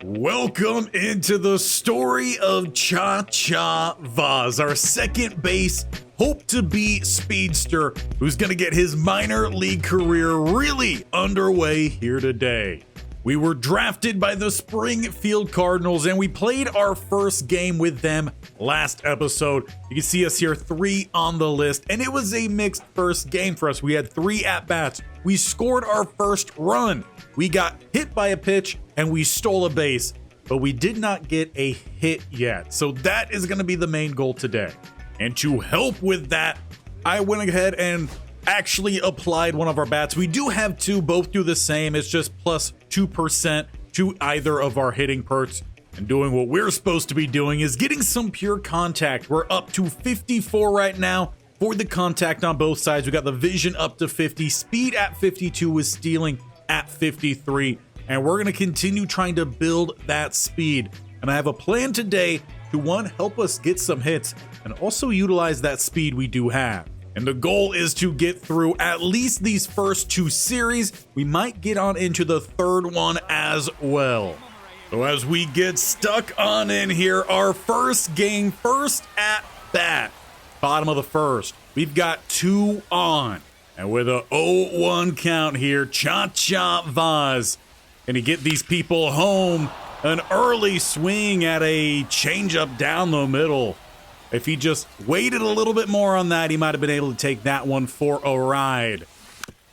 Welcome into the story of Chacha Vauzz, our second base hope-to-be speedster who's going to get his minor league career really underway here today. We were drafted by the Springfield Cardinals and we played our first game with them last episode. You can see us here, 3 on the list, and it was a mixed first game for us. We had 3 at-bats. We scored our first run. We got hit by a pitch and we stole a base, but we did not get a hit yet. So that is going to be the main goal today. And to help with that, I went ahead and actually applied one of our bats. We do have 2, both do the same. It's just plus 2% to either of our hitting perks. And doing what we're supposed to be doing is getting some pure contact. We're up to 54 right now for the contact on both sides. We got the vision up to 50, speed at 52 with stealing at 53. And we're going to continue trying to build that speed. And I have a plan today to, one, help us get some hits and also utilize that speed we do have. And the goal is to get through at least these first 2 series. We might get on into the third one as well. So as we get stuck on in here, our first game, first at bat, bottom of the first, we've got 2 on. And with a 0-1 count here, Chacha Vauzz, can he get these people home? An early swing at a changeup down the middle. If he just waited a little bit more on that, he might have been able to take that one for a ride.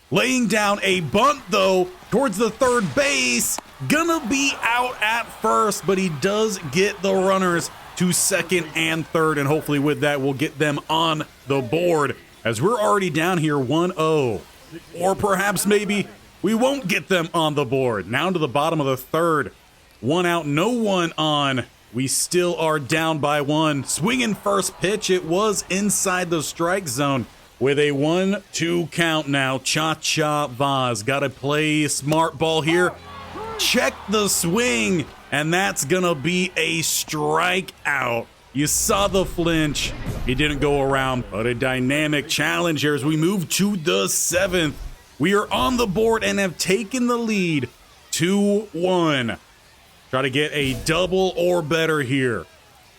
Laying down a bunt, though, towards the third base. Gonna be out at first, but he does get the runners to second and third, and hopefully with that, we'll get them on the board, as we're already down here 1-0. Or perhaps maybe we won't get them on the board. Now to the bottom of the third. 1 out, no one on. We still are down by 1. Swinging first pitch. It was inside the strike zone with a 1-2 count now. Chacha Vauzz got to play smart ball here. Check the swing, and that's going to be a strikeout. You saw the flinch. He didn't go around, but a dynamic challenge here as we move to the 7th. We are on the board and have taken the lead 2-1. Try to get a double or better here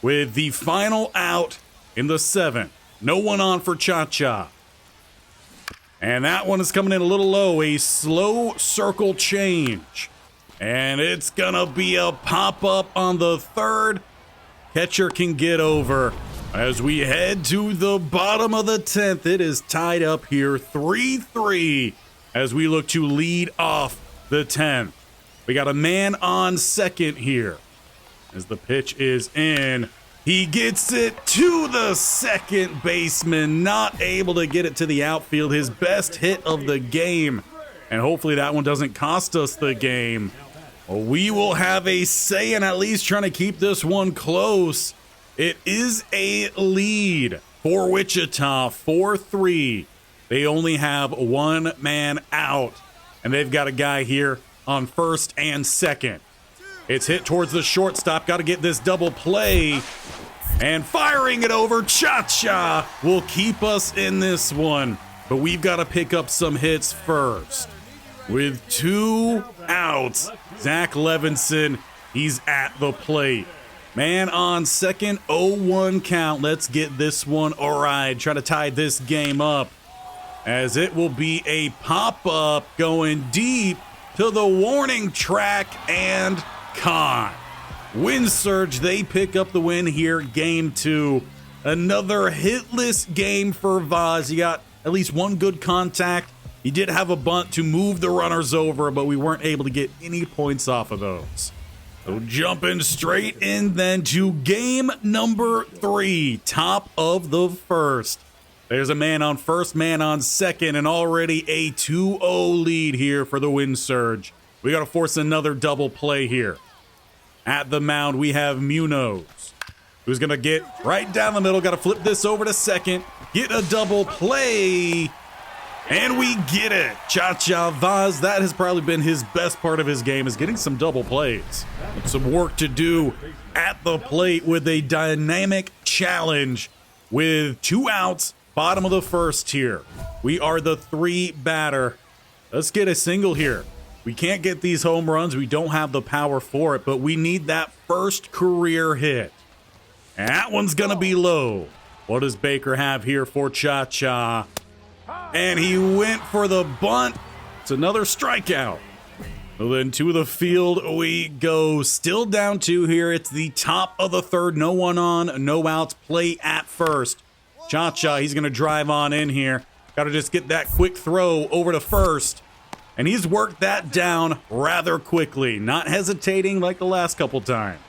with the final out in the 7th. No one on for Chacha. And that one is coming in a little low. A slow circle change. And it's going to be a pop-up on the 3rd. Catcher can get over. As we head to the bottom of the 10th, it is tied up here 3-3 as we look to lead off the 10th. We got a man on second here as the pitch is in. He gets it to the second baseman, not able to get it to the outfield. His best hit of the game. And hopefully that one doesn't cost us the game. Well, we will have a say in at least trying to keep this one close. It is a lead for Wichita, 4-3. They only have 1 man out, and they've got a guy here on first and second. It's hit towards the shortstop. Got to get this double play. And firing it over, Chacha will keep us in this one. But we've got to pick up some hits first. With 2 outs, Zach Levinson, he's at the plate. Man on second, 0-1 count. Let's get this one a ride. Try to tie this game up, as it will be a pop-up going deep to the warning track and con. Wind Surge, they pick up the win here, game 2. Another hitless game for Vauzz. He got at least 1 good contact. He did have a bunt to move the runners over, but we weren't able to get any points off of those. So jumping straight in then to game number 3, top of the first. There's a man on first, man on second, and already a 2-0 lead here for the Wind Surge. We got to force another double play here. At the mound, we have Munoz, who's going to get right down the middle. Got to flip this over to second, get a double play, and we get it. Chacha Vauzz, that has probably been his best part of his game, is getting some double plays. Some work to do at the plate with a dynamic challenge with 2 outs. Bottom of the first here. We are the 3 batter. Let's get a single here. We can't get these home runs. We don't have the power for it, but we need that first career hit. And that one's going to be low. What does Baker have here for Chacha? And he went for the bunt. It's another strikeout. So then to the field we go. Still down 2 here. It's the top of the third. No one on, no outs. Play at first. Chacha, he's going to drive on in here. Got to just get that quick throw over to first. And he's worked that down rather quickly. Not hesitating like the last couple times.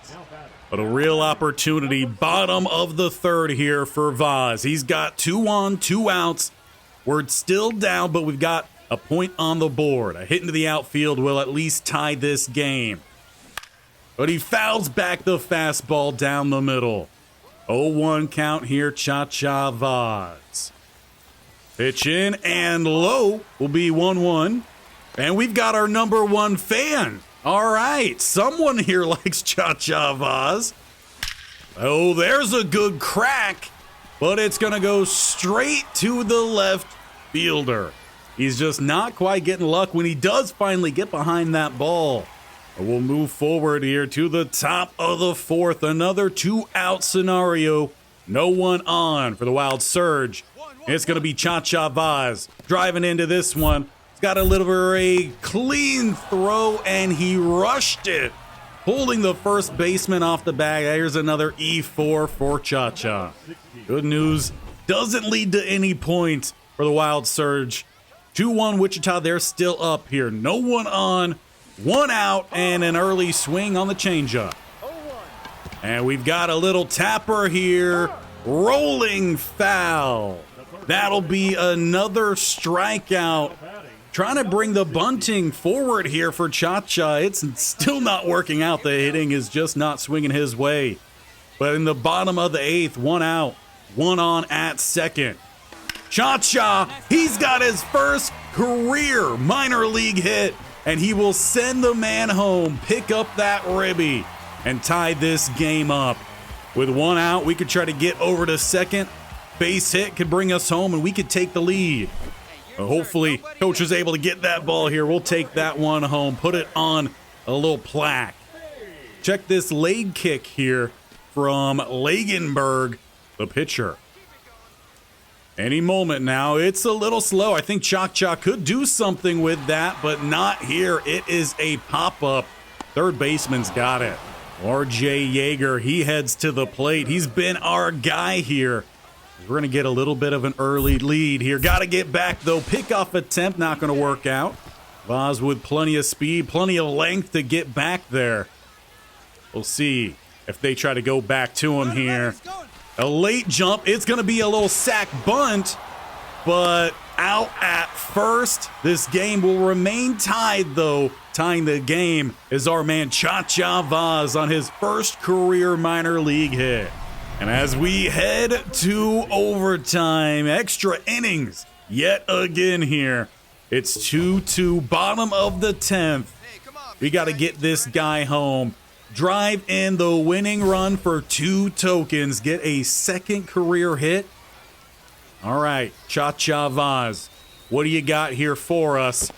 But a real opportunity. Bottom of the third here for Vauzz. He's got 2 on, 2 outs. We're still down, but we've got a point on the board. A hit into the outfield will at least tie this game. But he fouls back the fastball down the middle. 0-1 count here, Chacha Vauzz. Pitch in and low will be 1-1. And we've got our number 1 fan. All right, someone here likes Chacha Vauzz. Oh, there's a good crack, but it's going to go straight to the left fielder. He's just not quite getting luck when he does finally get behind that ball. We'll move forward here to the top of the fourth. Another 2-out scenario. No one on for the Wild Surge. It's going to be Chacha Vauzz driving into this one. He's got a little bit of a clean throw, and he rushed it, holding the first baseman off the bag. Here's another E4 for Chacha. Good news, doesn't lead to any points for the Wild Surge. 2-1 Wichita, they're still up here. No one on, 1 out, and an early swing on the changeup. And we've got a little tapper here. Rolling foul. That'll be another strikeout. Trying to bring the bunting forward here for Chacha. It's still not working out. The hitting is just not swinging his way. But in the bottom of the 8th, 1 out, 1 on at second. Chacha, he's got his first career minor league hit, and he will send the man home, pick up that ribby, and tie this game up. With 1 out, we could try to get over to second. Base hit could bring us home, and we could take the lead. Hopefully, coach is able to get that ball here. We'll take that one home, put it on a little plaque. Check this leg kick here from Lagenberg, the pitcher. Any moment now. It's a little slow. I think Chacha could do something with that, but not here. It is a pop-up. Third baseman's got it. RJ Yeager, he heads to the plate. He's been our guy here. We're going to get a little bit of an early lead here. Got to get back, though. Pickoff attempt, not going to work out. Vauzz with plenty of speed, plenty of length to get back there. We'll see if they try to go back to him here. A late jump. It's going to be a little sack bunt, but out at first. This game will remain tied, though. Tying the game is our man Chacha Vauzz on his first career minor league hit. And as we head to overtime, extra innings yet again here. It's 2-2, bottom of the 10th. We got to get this guy home. Drive in the winning run for 2 tokens. Get a second career hit. All right, Chacha Vauzz, what do you got here for us?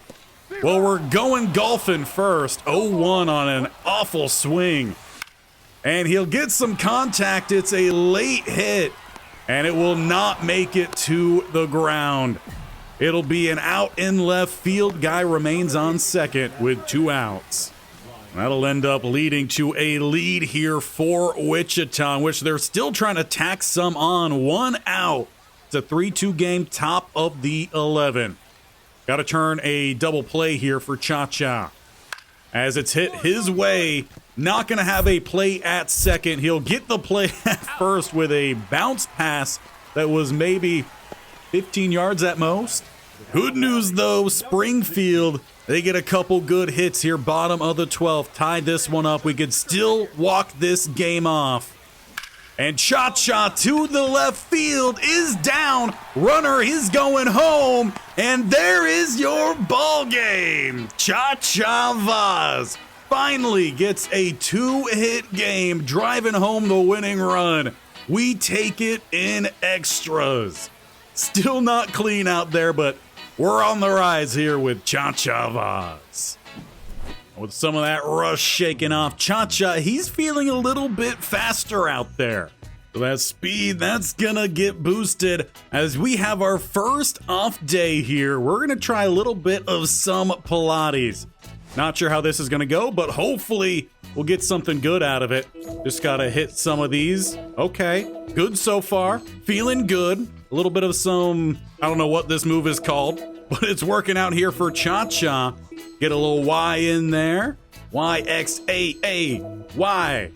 Well, we're going golfing first. 0-1 on an awful swing. And he'll get some contact. It's a late hit, and it will not make it to the ground. It'll be an out in left field. Guy remains on second with 2 outs. That'll end up leading to a lead here for Wichita, in which they're still trying to tack some on. 1 out. It's a 3-2 game, top of the 11. Got to turn a double play here for Chacha. As it's hit his way, not going to have a play at second. He'll get the play at first with a bounce pass that was maybe 15 yards at most. Good news, though, Springfield, they get a couple good hits here, bottom of the 12th. Tie this one up. We could still walk this game off. And Chacha to the left field is down. Runner is going home. And there is your ball game. Chacha Vauzz finally gets a 2-hit game, driving home the winning run. We take it in extras. Still not clean out there, but we're on the rise here with Chacha Vauzz. With some of that rust shaking off, Chacha, he's feeling a little bit faster out there. So that speed, that's gonna get boosted as we have our first off day here. We're gonna try a little bit of some Pilates. Not sure how this is gonna go, but hopefully we'll get something good out of it. Just gotta hit some of these. Okay, good so far. Feeling good. A little bit of some, I don't know what this move is called, but it's working out here for Chacha. Get a little Y in there. Y, X, A, Y.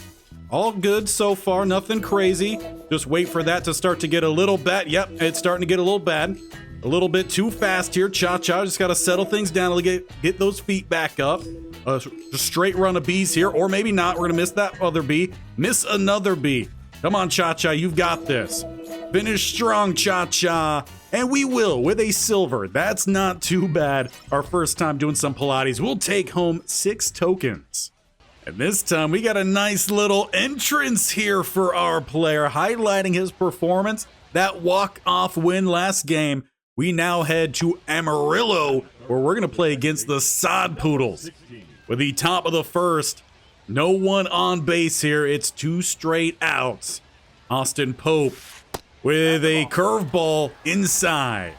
All good so far, nothing crazy. Just wait for that to start to get a little bad. Yep, it's starting to get a little bad. A little bit too fast here. Chacha just got to settle things down to get those feet back up. A straight run of Bs here, or maybe not. We're going to miss that other B. Miss another B. Come on, Chacha, you've got this. Finish strong, Chacha. And we will with a silver. That's not too bad. Our first time doing some Pilates. We'll take home 6 tokens. And this time we got a nice little entrance here for our player, highlighting his performance. That walk-off win last game. We now head to Amarillo, where we're going to play against the Sod Poodles. With the top of the first, no one on base here. It's 2 straight outs. Austin Pope with a curveball inside.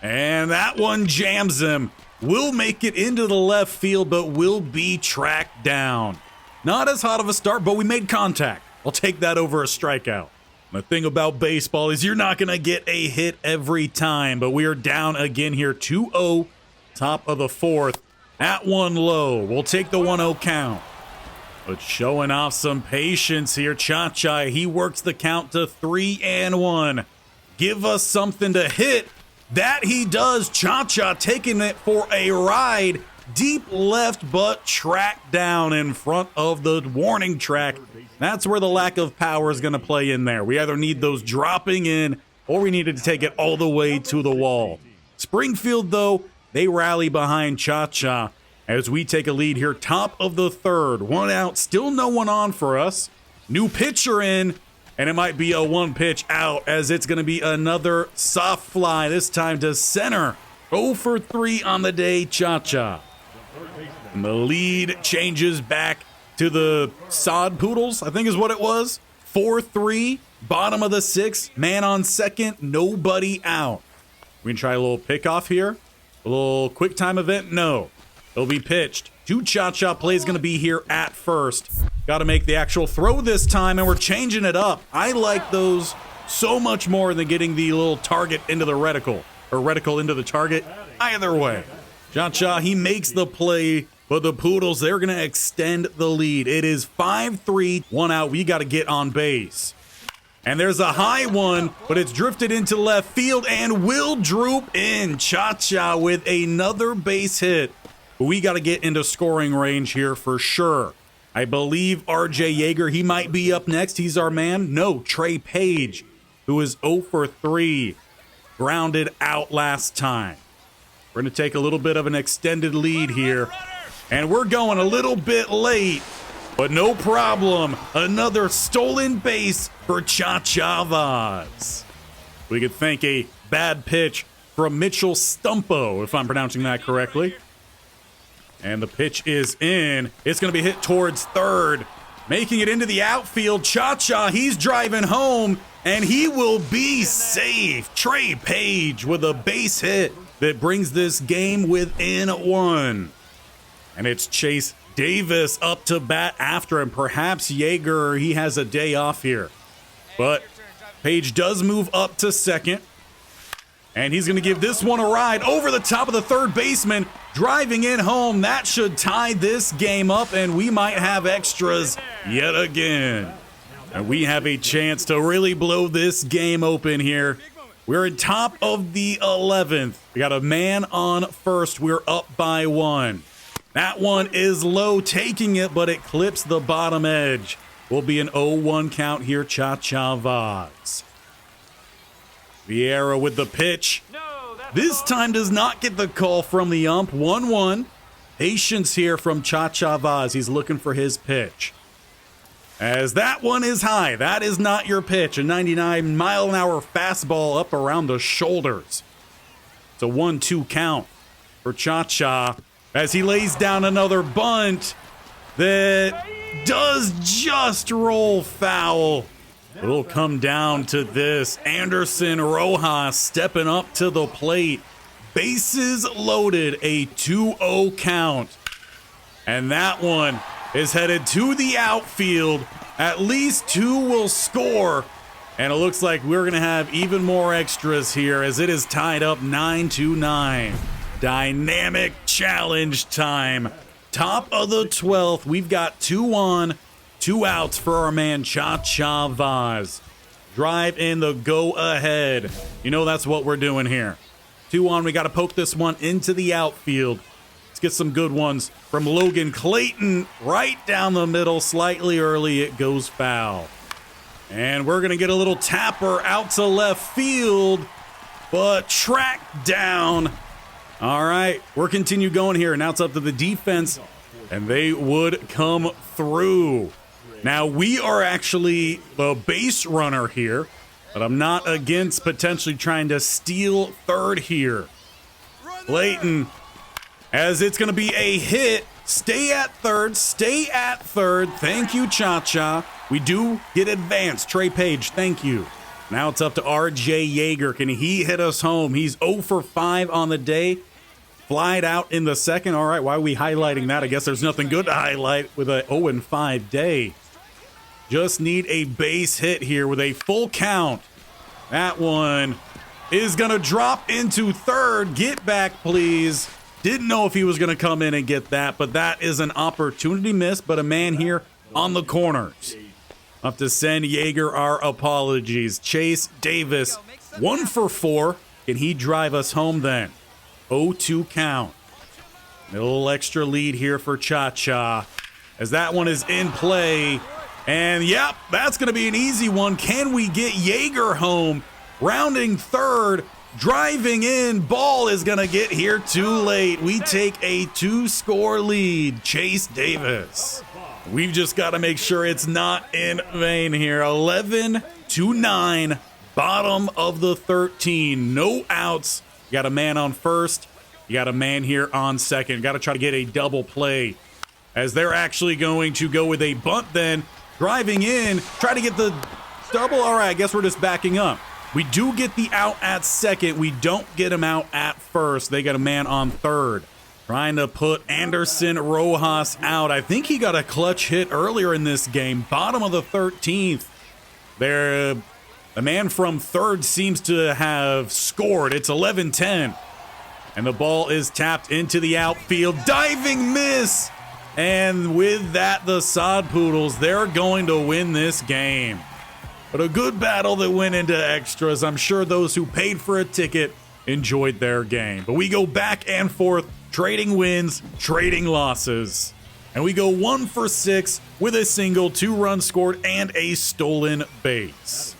And that one jams him. Will make it into the left field, but will be tracked down. Not as hot of a start, but we made contact. I'll take that over a strikeout. The thing about baseball is you're not going to get a hit every time, but we are down again here, 2-0, top of the fourth. At 1 low, we'll take the 1-0 count. But showing off some patience here, Chacha, he works the count to 3-1. Give us something to hit. That he does. Chacha taking it for a ride. Deep left, but tracked down in front of the warning track. That's where the lack of power is going to play in there. We either need those dropping in, or we needed to take it all the way to the wall. Springfield, though, they rally behind Chacha as we take a lead here, top of the third. 1 out, still no one on for us. New pitcher in, and it might be a 1 pitch out as it's going to be another soft fly, this time to center. 0 for 3 on the day, Chacha. And the lead changes back to the Sod Poodles, I think is what it was. 4-3, bottom of the 6th, man on second, nobody out. We can try a little pickoff here. A little quick time event, no. It'll be pitched. 2 Chacha plays going to be here at first. Got to make the actual throw this time, and we're changing it up. I like those so much more than getting the little target into the reticle, or reticle into the target. Either way. Chacha, he makes the play, but the Poodles, they're going to extend the lead. It is 5-3, 1 out. We got to get on base. And there's a high one, but it's drifted into left field and will droop in. Chacha with another base hit. We got to get into scoring range here for sure. I believe RJ Yeager, he might be up next. He's our man. No, Trey Page, who is 0 for 3. Grounded out last time. We're going to take a little bit of an extended lead here. And we're going a little bit late, but no problem. Another stolen base for Chacha Vauzz. We could thank a bad pitch from Mitchell Stumpo, if I'm pronouncing that correctly. And the pitch is in. It's going to be hit towards third. Making it into the outfield. Chacha, he's driving home, and he will be safe. Trey Page with a base hit that brings this game within 1. And it's Chase Davis up to bat after him. Perhaps Yeager, he has a day off here. But Page does move up to second. And he's going to give this one a ride over the top of the third baseman, driving in home. That should tie this game up, and we might have extras yet again. And we have a chance to really blow this game open here. We're in top of the 11th. We got a man on first. We're up by 1. That one is low, taking it, but it clips the bottom edge. Will be an 0-1 count here, Chacha Vauzz. Vieira with the pitch. This time does not get the call from the ump. 1-1. Patience here from Chacha Vauzz. He's looking for his pitch. As that one is high. That is not your pitch. A 99-mile-an-hour fastball up around the shoulders. It's a 1-2 count for Chacha. as he lays down another bunt that does just roll foul. It'll come down to this. Anderson Rojas stepping up to the plate. Bases loaded, a 2-0 count. And that one is headed to the outfield. At least two will score. And it looks like we're going to have even more extras here as it is tied up 9-9. Dynamic challenge time. Top of the 12th. We've got 2 on, 2 outs for our man Chacha Vauzz. Drive in the go ahead. You know that's what we're doing here. 2 on. We got to poke this one into the outfield. Let's get some good ones from Logan Clayton. Right down the middle, slightly early. It goes foul. And we're going to get a little tapper out to left field, but tracked down. All right, we're continue going here. Now it's up to the defense, and they would come through. Now, we are actually the base runner here, but I'm not against potentially trying to steal third here. Clayton, as it's going to be a hit. Stay at third. Stay at third. Thank you, Chacha. We do get advanced. Trey Page, thank you. Now it's up to R.J. Yeager. Can he hit us home? He's 0 for 5 on the day. Flied out in the second. All right, why are we highlighting that? I guess there's nothing good to highlight with a 0 and 5 day. Just need a base hit here with a full count. That one is going to drop into third. Get back, please. Didn't know if he was going to come in and get that, but that is an opportunity miss. But a man here on the corners. Have to send Yeager our apologies. Chase Davis, 1 for 4. Can he drive us home then? 0-2 count. A little extra lead here for Chacha as that one is in play. And yep, that's going to be an easy one. Can we get Yeager home? Rounding third. Driving in, ball is going to get here too late. We take a 2-score lead. Chase Davis. We've just got to make sure it's not in vain here. 11-9, bottom of the 13. No outs. You got a man on first. You got a man here on second. Got to try to get a double play as they're actually going to go with a bunt then. Driving in, try to get the double. All right, I guess we're just backing up. We do get the out at second. We don't get him out at first. They got a man on third. Trying to put Anderson Rojas out. I think he got a clutch hit earlier in this game. Bottom of the 13th. The man from third seems to have scored. It's 11-10. And the ball is tapped into the outfield. Diving miss. And with that, the Sod Poodles, they're going to win this game. But a good battle that went into extras. I'm sure those who paid for a ticket enjoyed their game. But we go back and forth, trading wins, trading losses. And we go 1 for 6 with a single, 2 runs scored, and a stolen base.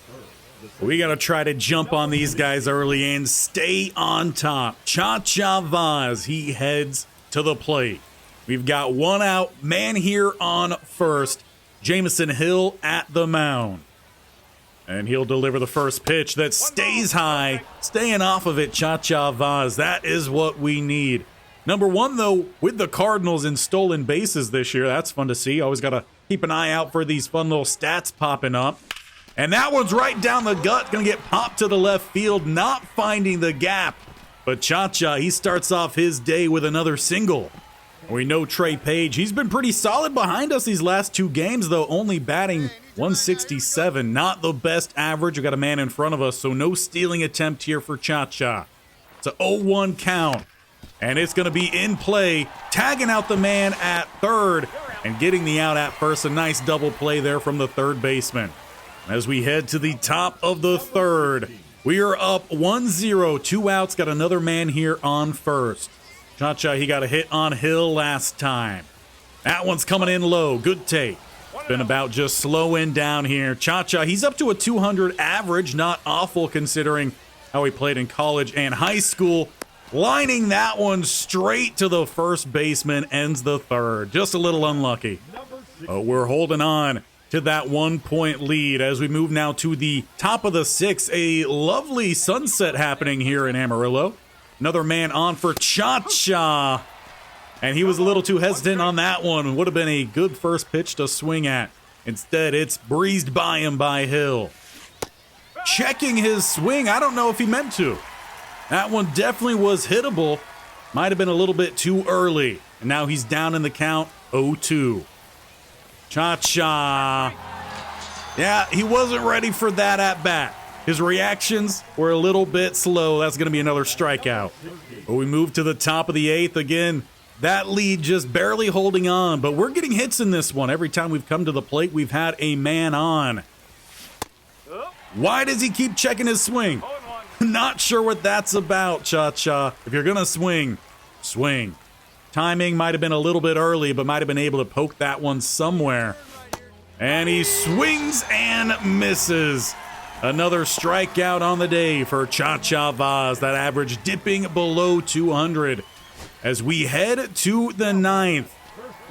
We got to try to jump on these guys early and stay on top. Chacha Vauzz, he heads to the plate. We've got 1 out, man here on first. Jamison Hill at the mound. And he'll deliver the first pitch that stays high, staying off of it, Chacha Vauzz. That is what we need. Number 1, though, with the Cardinals in stolen bases this year. That's fun to see. Always got to keep an eye out for these fun little stats popping up. And that one's right down the gut. Going to get popped to the left field, not finding the gap. But Chacha, he starts off his day with another single. We know Trey Page, he's been pretty solid behind us these last 2 games, though, only batting 167. Not the best average. We got a man in front of us, so no stealing attempt here for Chacha. It's an 0-1 count, and it's going to be in play, tagging out the man at third and getting the out at first. A nice double play there from the third baseman. As we head to the top of the third, we are up 1-0, 2 outs, got another man here on first. Chacha, he got a hit on Hill last time. That one's coming in low. Good take. Been about just slowing down here. Chacha, he's up to a 200 average. Not awful considering how he played in college and high school. Lining that one straight to the first baseman. Ends the third. Just a little unlucky. We're holding on to that 1-point lead as we move now to the top of the 6th. A lovely sunset happening here in Amarillo. Another man on for Chacha. And he was a little too hesitant on that one. Would have been a good first pitch to swing at. Instead, it's breezed by him by Hill. Checking his swing. I don't know if he meant to. That one definitely was hittable. Might have been a little bit too early. And now he's down in the count 0-2. Chacha. Yeah, he wasn't ready for that at bat. His reactions were a little bit slow. That's going to be another strikeout. But we move to the top of the 8th again. That lead just barely holding on, but we're getting hits in this one. Every time we've come to the plate, we've had a man on. Why does he keep checking his swing? Not sure what that's about, Chacha. If you're going to swing, swing. Timing might have been a little bit early, but might have been able to poke that one somewhere. And he swings and misses. Another strikeout on the day for Chacha Vauzz. That average dipping below 200. As we head to the 9th,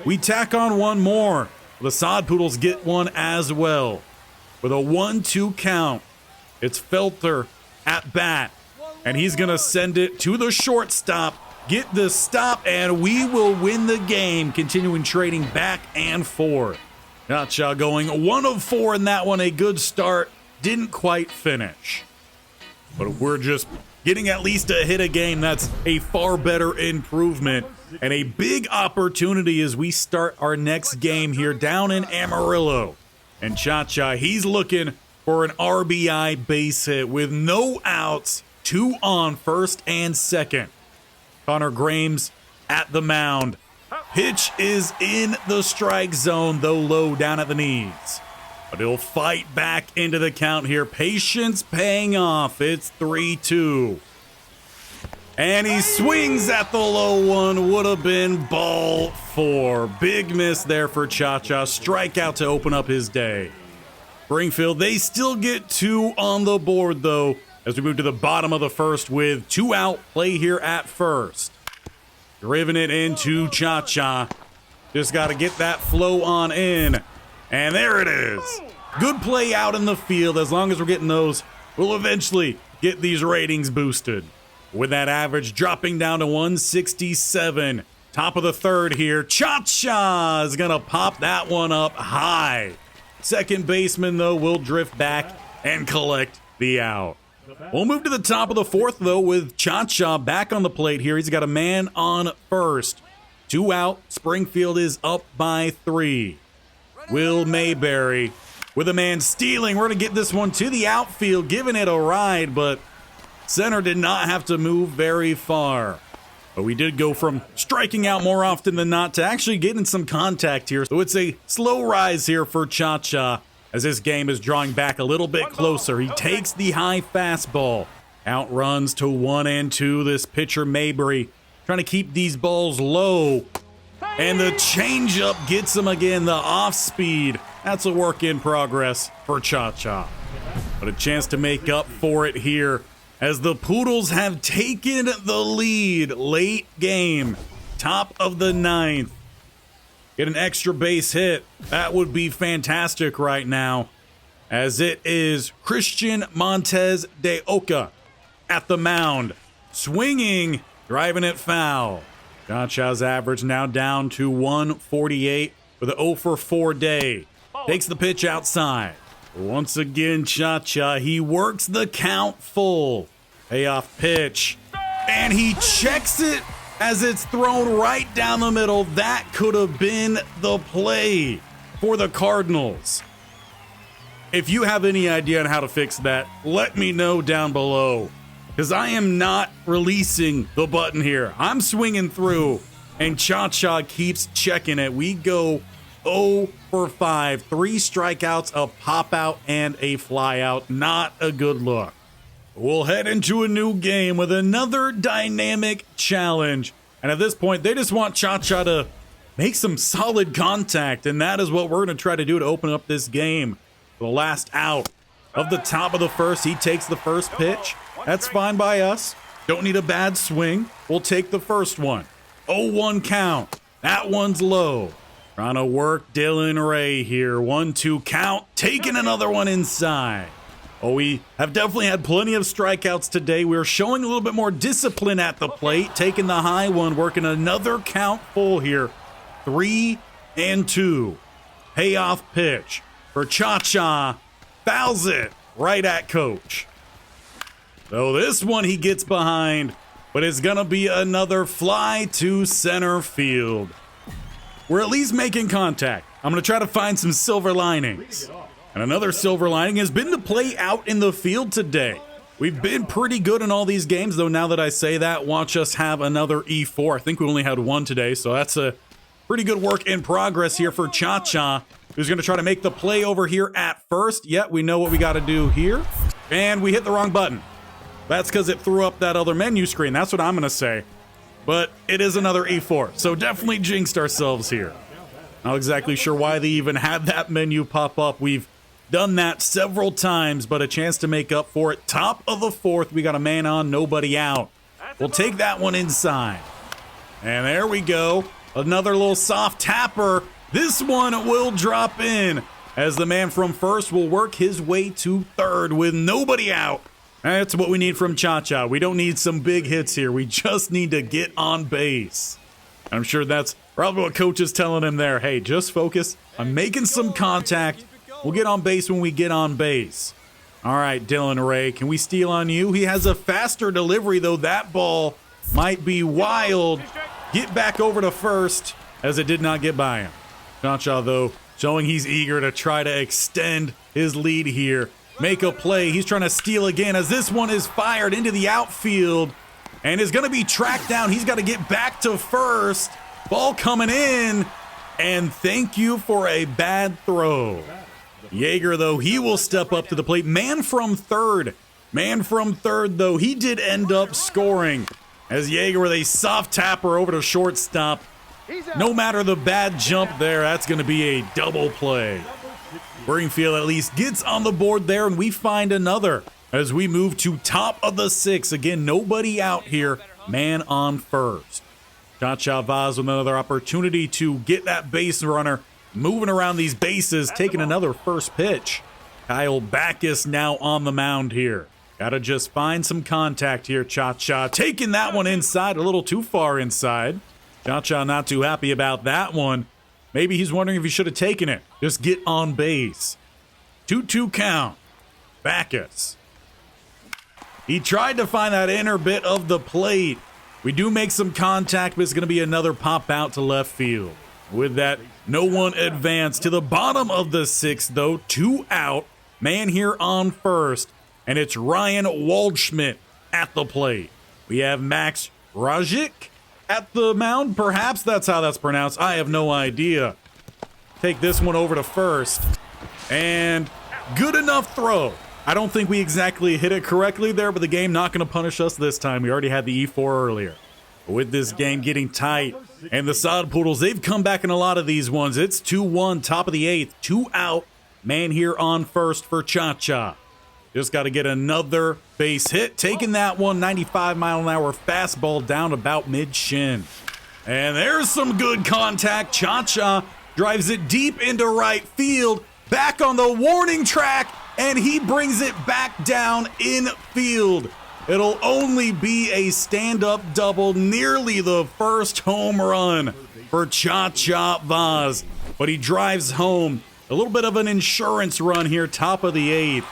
we tack on one more. The Sod Poodles get one as well. With a 1-2 count, it's Felter at bat. And he's going to send it to the shortstop. Get the stop, and we will win the game. Continuing trading back and forth. Chacha going 1 of 4 in that one. A good start. Didn't quite finish. But we're just getting at least a hit a game. That's a far better improvement. And a big opportunity as we start our next game here down in Amarillo. And Chacha, he's looking for an RBI base hit with no outs. 2 on first and second. Connor Grames at the mound. Pitch is in the strike zone, though low down at the knees. But he'll fight back into the count here. Patience paying off. It's 3-2. And he swings at the low one. Would have been ball 4. Big miss there for Chacha. Strikeout to open up his day. Springfield, they still get 2 on the board, though, as we move to the bottom of the first with 2 out. Play here at first. Driven it into Chacha. Just got to get that flow on in. And there it is. Good play out in the field. As long as we're getting those, we'll eventually get these ratings boosted. With that average dropping down to 167. Top of the 3rd here. Chacha is going to pop that one up high. Second baseman, though, will drift back and collect the out. We'll move to the top of the 4th, though, with Chacha back on the plate here. He's got a man on first. 2 out. Springfield is up by 3. Will Mayberry with a man stealing. We're going to get this one to the outfield, giving it a ride, but center did not have to move very far. But we did go from striking out more often than not to actually getting some contact here. So it's a slow rise here for Chacha as this game is drawing back a little bit closer. He takes the high fastball. Outruns to 1-2. This pitcher Mayberry trying to keep these balls low. And the changeup gets him again, the off speed. That's a work in progress for Chacha. But a chance to make up for it here as the Poodles have taken the lead late game. Top of the 9th. Get an extra base hit. That would be fantastic right now. As it is Christian Montez de Oca at the mound. Swinging, driving it foul. Chacha's average now down to 148 with an 0 for 4 day. Takes the pitch outside. Once again, Chacha, he works the count full. Payoff pitch. And he checks it as it's thrown right down the middle. That could have been the play for the Cardinals. If you have any idea on how to fix that, let me know down below. Because I am not releasing the button here. I'm swinging through, and Chacha keeps checking it. We go 0 for 5. 3 strikeouts, a pop-out, and a fly-out. Not a good look. We'll head into a new game with another dynamic challenge. And at this point, they just want Chacha to make some solid contact, and that is what we're going to try to do to open up this game. The last out of the top of the first, he takes the first pitch. That's fine by us. Don't need a bad swing. We'll take the first one. 0-1 count. That one's low. Trying to work Dylan Ray here. 1-2 count. Taking another one inside. Oh, we have definitely had plenty of strikeouts today. We're showing a little bit more discipline at the plate, taking the high one, working another count full here. 3-2. Payoff pitch for Chacha. Fouls it right at coach. So this one he gets behind, but it's going to be another fly to center field. We're at least making contact. I'm going to try to find some silver linings. And another silver lining has been to play out in the field today. We've been pretty good in all these games, though now that I say that, watch us have another E4. I think we only had one today, so that's a pretty good work in progress here for Chacha, who's going to try to make the play over here at first. Yet we know what we got to do here. And we hit the wrong button. That's because it threw up that other menu screen. That's what I'm going to say. But it is another E4, so definitely jinxed ourselves here. Not exactly sure why they even had that menu pop up. We've done that several times, but a chance to make up for it. Top of the fourth, we got a man on, nobody out. We'll take that one inside. And there we go. Another little soft tapper. This one will drop in as the man from first will work his way to third with nobody out. That's what we need from Chacha. We don't need some big hits here. We just need to get on base. I'm sure that's probably what coach is telling him there. Hey, just focus on making some contact. We'll get on base when we get on base. All right, Dylan Ray, can we steal on you? He has a faster delivery, though. That ball might be wild. Get back over to first, as it did not get by him. Chacha, though, showing he's eager to try to extend his lead here. Make a play. He's trying to steal again as this one is fired into the outfield and is going to be tracked down. He's got to get back to first. Ball coming in, and thank you for a bad throw. Yeager, though, he will step up to the plate. Man from third, though, he did end up scoring as Yeager with a soft tapper over to shortstop. No matter the bad jump there, that's going to be a double play. Springfield at least gets on the board there, and we find another as we move to top of the sixth. Again, nobody out here, man on first. Chacha Vauzz with another opportunity to get that base runner moving around these bases, taking another first pitch. Kyle Backus now on the mound here. Gotta just find some contact here, Chacha. Taking that one inside, a little too far inside. Chacha not too happy about that one. Maybe he's wondering if he should have taken it. Just get on base. 2-2 count. Backus. He tried to find that inner bit of the plate. We do make some contact, but it's going to be another pop out to left field. With that, no one advanced to the bottom of the sixth, though. 2 out. Man here on first. And it's Ryan Waldschmidt at the plate. We have Max Rajic at the mound. Perhaps that's how that's pronounced. I have no idea. Take this one over to first. And good enough throw. I don't think we exactly hit it correctly there, but the game not going to punish us this time. We already had the E4 earlier. With this game getting tight, and the Sod Poodles, they've come back in a lot of these ones. It's 2-1, top of the eighth, 2 out. Man here on first for Chacha. Just got to get another base hit. Taking that one, 95-mile-an-hour fastball down about mid-shin. And there's some good contact. Chacha drives it deep into right field. Back on the warning track, and he brings it back down in field. It'll only be a stand-up double, nearly the first home run for Chacha Vauzz. But he drives home. A little bit of an insurance run here, top of the eighth.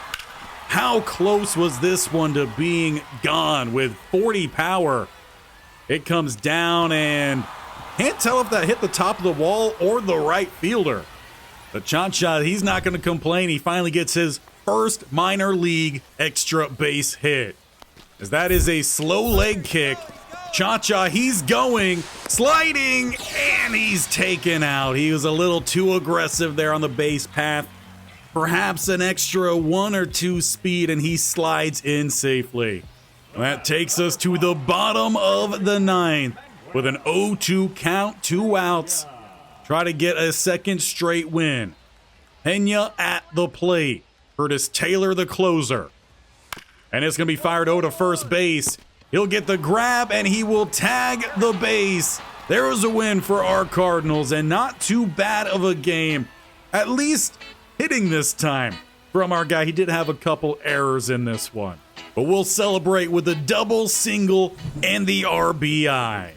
How close was this one to being gone with 40 power? It comes down and can't tell if that hit the top of the wall or the right fielder. But Chacha, he's not going to complain. He finally gets his first minor league extra base hit. As that is a slow leg kick. Chacha, he's going, sliding, and he's taken out. He was a little too aggressive there on the base path. Perhaps an extra 1 or 2 speed, and he slides in safely. That takes us to the bottom of the ninth with an 0-2 count, 2 outs. Try to get a second straight win. Pena at the plate. Curtis Taylor, the closer. And it's going to be fired over to first base. He'll get the grab, and he will tag the base. There was a win for our Cardinals, and not too bad of a game. At least hitting this time. from our guy. He did have a couple errors in this one, but we'll celebrate with a double, single, and the RBI.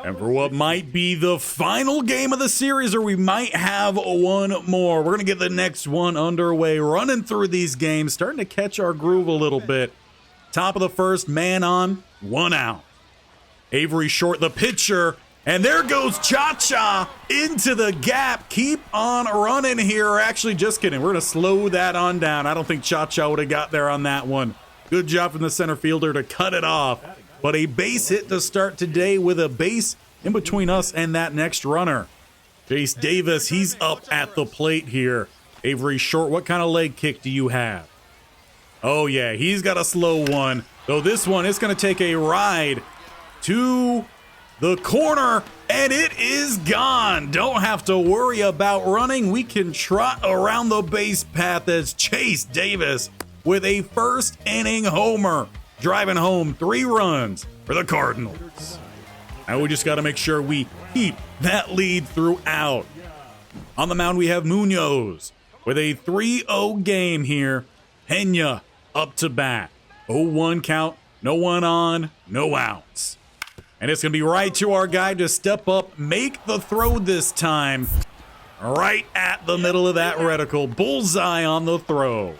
And for what might be the final game of the series, or we might have one more, we're going to get the next one underway, running through these games, starting to catch our groove a little bit. Top of the first, man on, 1 out. Avery Short, the pitcher, and there goes Chacha into the gap. Keep on running here. Actually, just kidding. We're going to slow that on down. I don't think Chacha would have got there on that one. Good job from the center fielder to cut it off. But a base hit to start today with a base in between us and that next runner. Jace Davis, he's up at the plate here. Avery Short, what kind of leg kick do you have? Oh, yeah, he's got a slow one. Though this one is going to take a ride to the corner, and it is gone. Don't have to worry about running. We can trot around the base path as Chase Davis with a first inning homer, driving home 3 runs for the Cardinals. Now we just got to make sure we keep that lead throughout. On the mound, we have Munoz with a 3-0 game here. Pena up to bat. 0-1 count, no one on, no outs. And it's going to be right to our guy to step up, make the throw this time. Right at the middle of that reticle. Bullseye on the throw.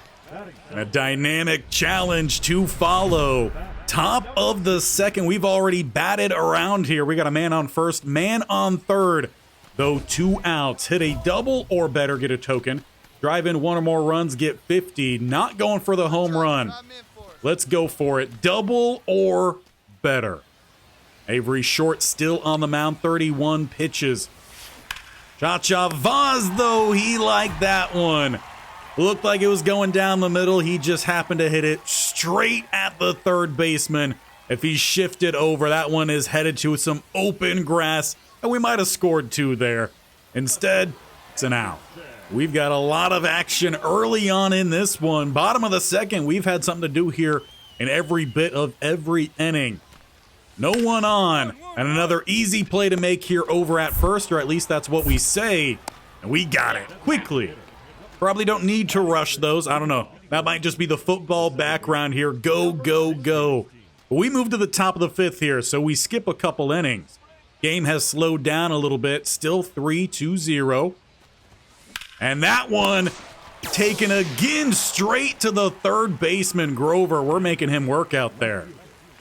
And a dynamic challenge to follow. Top of the second. We've already batted around here. We got a man on first, man on third. Though 2 outs. Hit a double or better, get a token. Drive in 1 or more runs, get 50. Not going for the home run. Let's go for it. Double or better. Avery Short still on the mound, 31 pitches. Chacha Vauzz, though, he liked that one. Looked like it was going down the middle. He just happened to hit it straight at the third baseman. If he shifted over, that one is headed to some open grass, and we might have scored 2 there. Instead, it's an out. We've got a lot of action early on in this one. Bottom of the second, we've had something to do here in every bit of every inning. No one on, and another easy play to make here over at first, or at least that's what we say. And we got it quickly. Probably don't need to rush those. I don't know. That might just be the football background here. Go, go, go. But we move to the top of the 5th here, so we skip a couple innings. Game has slowed down a little bit. Still 3-2-0. And that one taken again straight to the third baseman, Grover. We're making him work out there.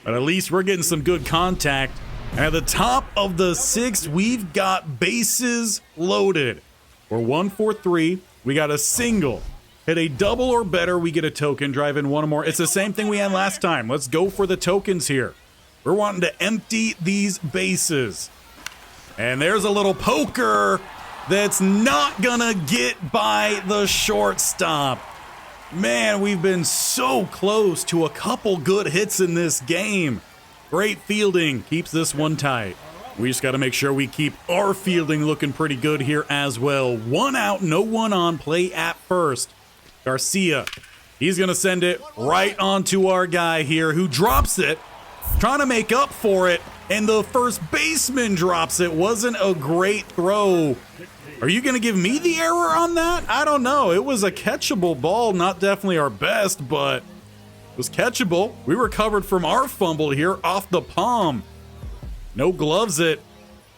But at least we're getting some good contact. And at the top of the 6th, we've got bases loaded. We're 1-for-3. We got a single. Hit a double or better, we get a token. Drive in 1 or more. It's the same thing we had last time. Let's go for the tokens here. We're wanting to empty these bases. And there's a little poker that's not gonna get by the shortstop. Man, we've been so close to a couple good hits in this game. Great fielding keeps this one tight. We just got to make sure we keep our fielding looking pretty good here as well. 1 out, no one on, play at first. Garcia, he's going to send it right onto our guy here who drops it, trying to make up for it, and the first baseman drops it. Wasn't a great throw. Are you going to give me the error on that? I don't know. It was a catchable ball, not definitely our best, but it was catchable. We recovered from our fumble here off the palm. No gloves it.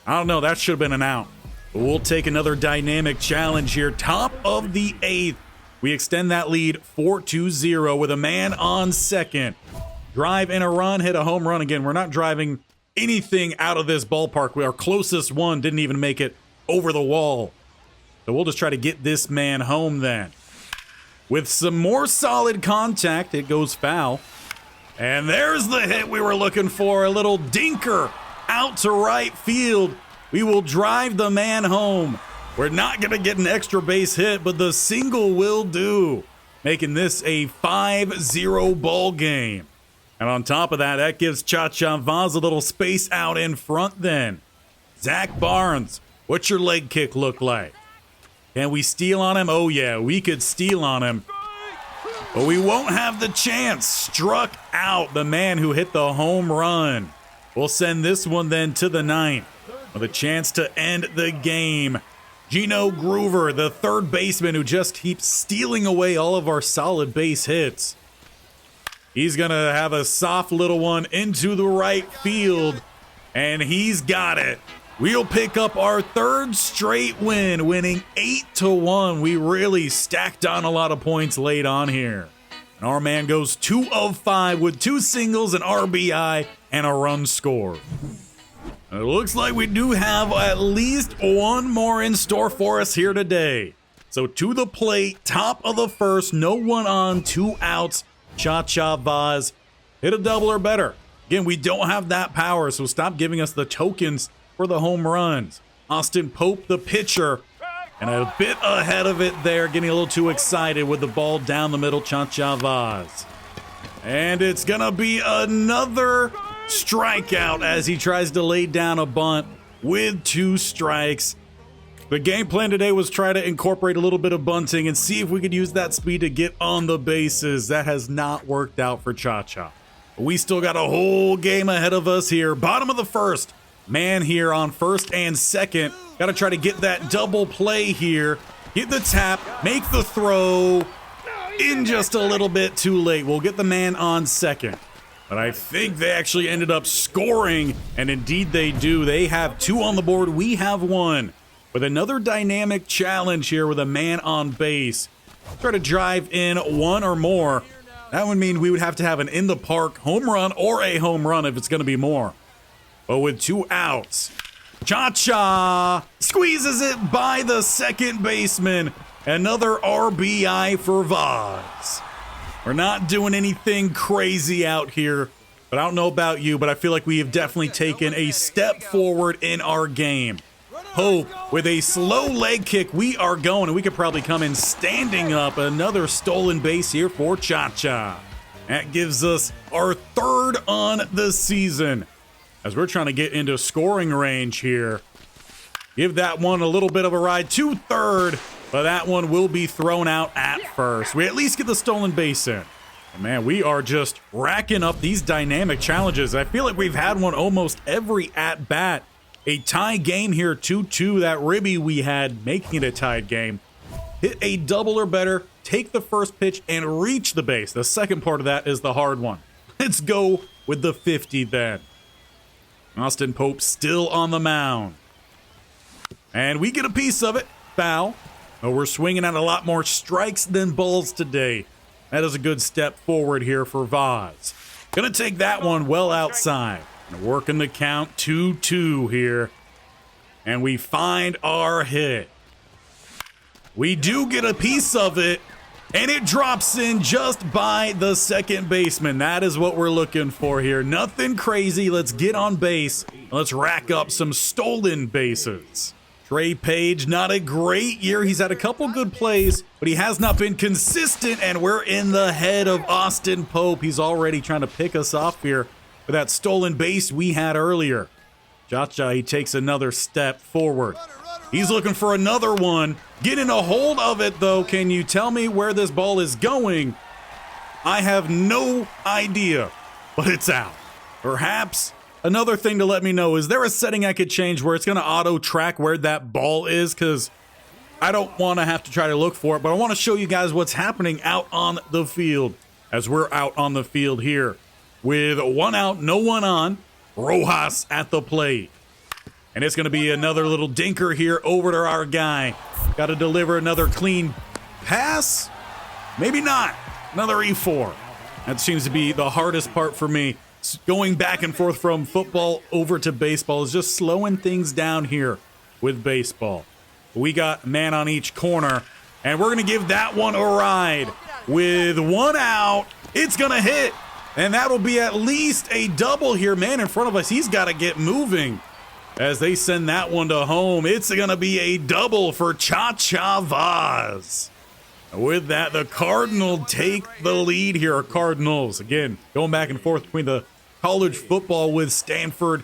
I don't know. That should have been an out. But we'll take another dynamic challenge here. Top of the 8th. We extend that lead 4-0 with a man on second. Drive in a run, hit a home run again. We're not driving anything out of this ballpark. Our closest one didn't even make it over the wall. So we'll just try to get this man home then. With some more solid contact, it goes foul. And there's the hit we were looking for. A little dinker out to right field. We will drive the man home. We're not going to get an extra base hit, but the single will do, making this a 5-0 ball game. And on top of that, that gives Chacha Vauzz a little space out in front then. Zach Barnes, what's your leg kick look like? Can we steal on him? Oh yeah, we could steal on him. But we won't have the chance. Struck out the man who hit the home run. We'll send this one then to the 9th with a chance to end the game. Gino Groover, the third baseman who just keeps stealing away all of our solid base hits. He's going to have a soft little one into the right field, and he's got it. We'll pick up our third straight win, winning 8-1. We really stacked on a lot of points late on here. And our man goes 2 of 5 with 2 singles, an RBI, and a run scored. It looks like we do have at least one more in store for us here today. So to the plate, top of the first, no one on, 2 outs. Chacha Vauzz, hit a double or better. Again, we don't have that power, so stop giving us the tokens for the home runs. Austin Pope, the pitcher, and a bit ahead of it there, getting a little too excited with the ball down the middle. Chacha Vauzz. And it's going to be another strikeout as he tries to lay down a bunt with 2 strikes. The game plan today was try to incorporate a little bit of bunting and see if we could use that speed to get on the bases. That has not worked out for Chacha. We still got a whole game ahead of us here. Bottom of the first. Man here on first and second. Got to try to get that double play here. Get the tap, make the throw. In just a little bit too late. We'll get the man on second. But I think they actually ended up scoring, and indeed they do. They have 2 on the board. We have 1. With another dynamic challenge here with a man on base. Try to drive in 1 or more. That would mean we would have to have an in the park home run or a home run if it's going to be more. But with 2 outs, Chacha squeezes it by the second baseman. Another RBI for Vauzz. We're not doing anything crazy out here, but I don't know about you, but I feel like we have definitely taken a step forward in our game. Pope with a slow leg kick. We are going, and we could probably come in standing up. Another stolen base here for Chacha. That gives us our 3rd on the season. As we're trying to get into scoring range here. Give that one a little bit of a ride to third, but that one will be thrown out at first. We at least get the stolen base in. And man, we are just racking up these dynamic challenges. I feel like we've had one almost every at-bat. A tie game here, 2-2. That ribby we had, making it a tied game. Hit a double or better, take the first pitch, and reach the base. The second part of that is the hard one. Let's go with the 50 then. Austin Pope still on the mound. And we get a piece of it. Foul. But we're swinging at a lot more strikes than balls today. That is a good step forward here for Vauzz. Gonna take that one well outside. Working the count 2-2 here. And we find our hit. We do get a piece of it. And it drops in just by the second baseman. That is what we're looking for here. Nothing crazy. Let's get on base. Let's rack up some stolen bases. Trey Page, not a great year. He's had a couple good plays, but he has not been consistent. And we're in the head of Austin Pope. He's already trying to pick us off here with that stolen base we had earlier. Chacha, he takes another step forward. He's looking for another one. Getting a hold of it, though. Can you tell me where this ball is going? I have no idea, but it's out. Perhaps another thing to let me know, is there a setting I could change where it's going to auto track where that ball is? Because I don't want to have to try to look for it, but I want to show you guys what's happening out on the field as we're out on the field here. With 1 out, no one on, Rojas at the plate. And it's going to be another little dinker here over to our guy. Got to deliver another clean pass? Maybe not. Another E4. That seems to be the hardest part for me. Going back and forth from football over to baseball is just slowing things down here with baseball. We got a man on each corner, and we're going to give that one a ride. With 1 out, it's going to hit. And that'll be at least a double here. Man in front of us, he's got to get moving. As they send that one to home, it's going to be a double for Chacha Vauzz. With that, the Cardinals take the lead here. Cardinals, again, going back and forth between the college football with Stanford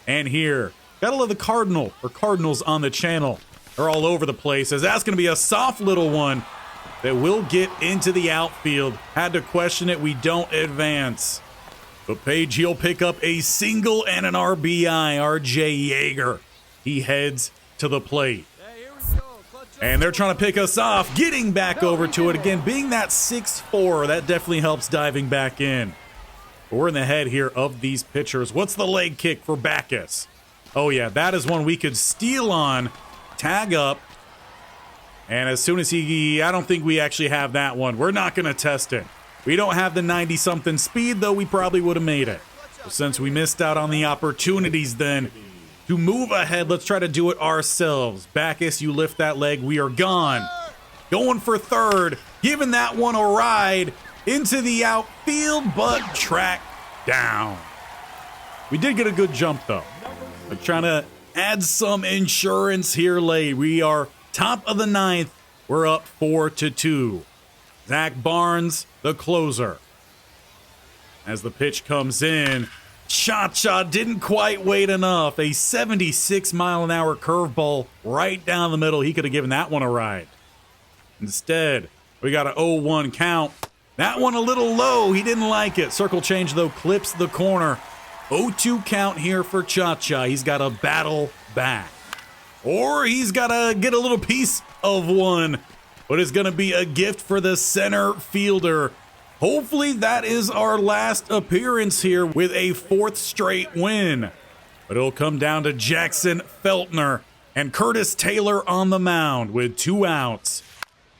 and here. Gotta love the Cardinals on the channel. They're all over the place, as that's going to be a soft little one that will get into the outfield. Had to question it. We don't advance. But Page, he'll pick up a single and an RBI. RJ Yeager, he heads to the plate. Hey, here we go. And they're trying to pick us off, getting back over to it again. Being that 6'4", that definitely helps diving back in. But we're in the head here of these pitchers. What's the leg kick for Backus? Oh yeah, that is one we could steal on, tag up. And as soon as I don't think we actually have that one. We're not going to test it. We don't have the 90-something speed, though we probably would have made it. So since we missed out on the opportunities then to move ahead, let's try to do it ourselves. Backus, you lift that leg. We are gone. Going for third, giving that one a ride into the outfield, but tracked down. We did get a good jump, though. We're trying to add some insurance here late. We are top of the ninth. We're up 4-2. Zach Barnes, the closer. As the pitch comes in, Chacha didn't quite wait enough. A 76-mile-an-hour curveball right down the middle. He could have given that one a ride. Instead, we got an 0-1 count. That one a little low. He didn't like it. Circle change, though, clips the corner. 0-2 count here for Chacha. He's got to battle back. Or he's got to get a little piece of one. But it's going to be a gift for the center fielder. Hopefully that is our last appearance here with a 4th straight win. But it'll come down to Jackson Feltner and Curtis Taylor on the mound with 2 outs.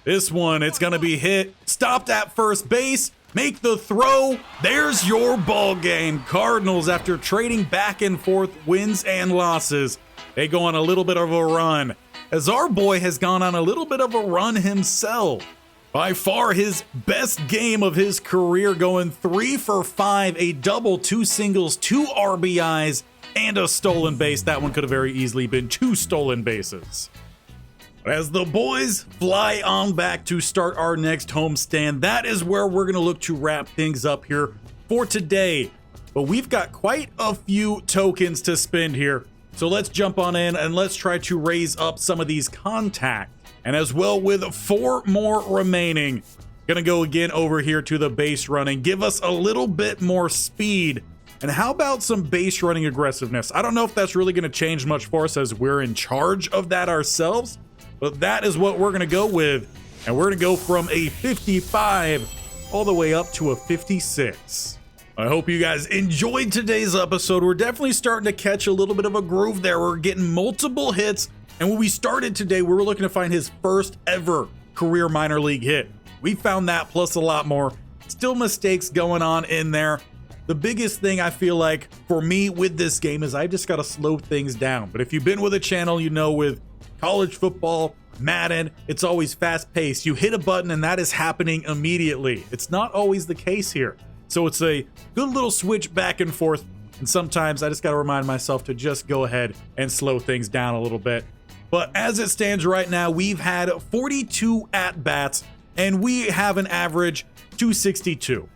This one, it's going to be hit. Stopped at first base. Make the throw. There's your ball game. Cardinals, after trading back and forth wins and losses, they go on a little bit of a run. As our boy has gone on a little bit of a run himself. By far his best game of his career, going 3 for 5, a double, 2 singles, 2 RBIs, and a stolen base. That one could have very easily been 2 stolen bases. As the boys fly on back to start our next homestand, that is where we're going to look to wrap things up here for today. But we've got quite a few tokens to spend here. So let's jump on in and let's try to raise up some of these contacts. And as well, with 4 more remaining, gonna go again over here to the base running, give us a little bit more speed. And how about some base running aggressiveness? I don't know if that's really gonna change much for us as we're in charge of that ourselves, but that is what we're gonna go with. And we're gonna go from a 55 all the way up to a 56. I hope you guys enjoyed today's episode. We're definitely starting to catch a little bit of a groove there. We're getting multiple hits. And when we started today, we were looking to find his first ever career minor league hit. We found that plus a lot more. Still mistakes going on in there. The biggest thing I feel like for me with this game is I just got to slow things down. But if you've been with a channel, you know with college football, Madden, it's always fast paced. You hit a button and that is happening immediately. It's not always the case here. So it's a good little switch back and forth. And sometimes I just got to remind myself to just go ahead and slow things down a little bit. But as it stands right now, we've had 42 at-bats, and we have an average 262.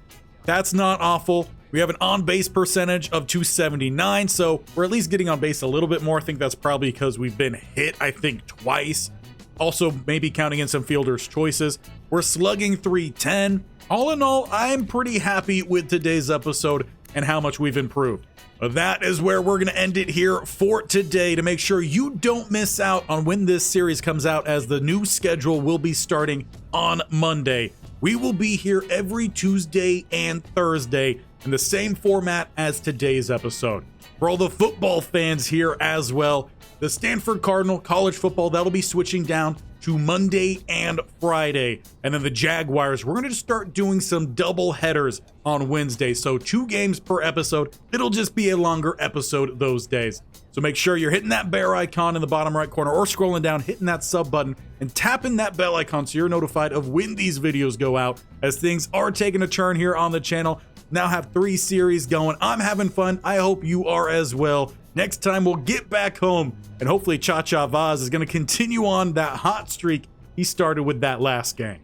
That's not awful. We have an on-base percentage of 279, so we're at least getting on base a little bit more. I think that's probably because we've been hit, I think, twice. Also, maybe counting in some fielders' choices. We're slugging 310. All in all, I'm pretty happy with today's episode and how much we've improved. That is where we're going to end it here for today to make sure you don't miss out on when this series comes out, as the new schedule will be starting on Monday. We will be here every Tuesday and Thursday in the same format as today's episode. For all the football fans here as well, the Stanford Cardinal college football, that'll be switching down to Monday and Friday. And then the Jaguars, we're going to start doing some double headers on Wednesday. So 2 games per episode. It'll just be a longer episode those days. So make sure you're hitting that bear icon in the bottom right corner or scrolling down, hitting that sub button and tapping that bell icon so you're notified of when these videos go out, as things are taking a turn here on the channel. Now have 3 series going. I'm having fun. I hope you are as well. Next time we'll get back home and hopefully Chacha Vauzz is going to continue on that hot streak he started with that last game.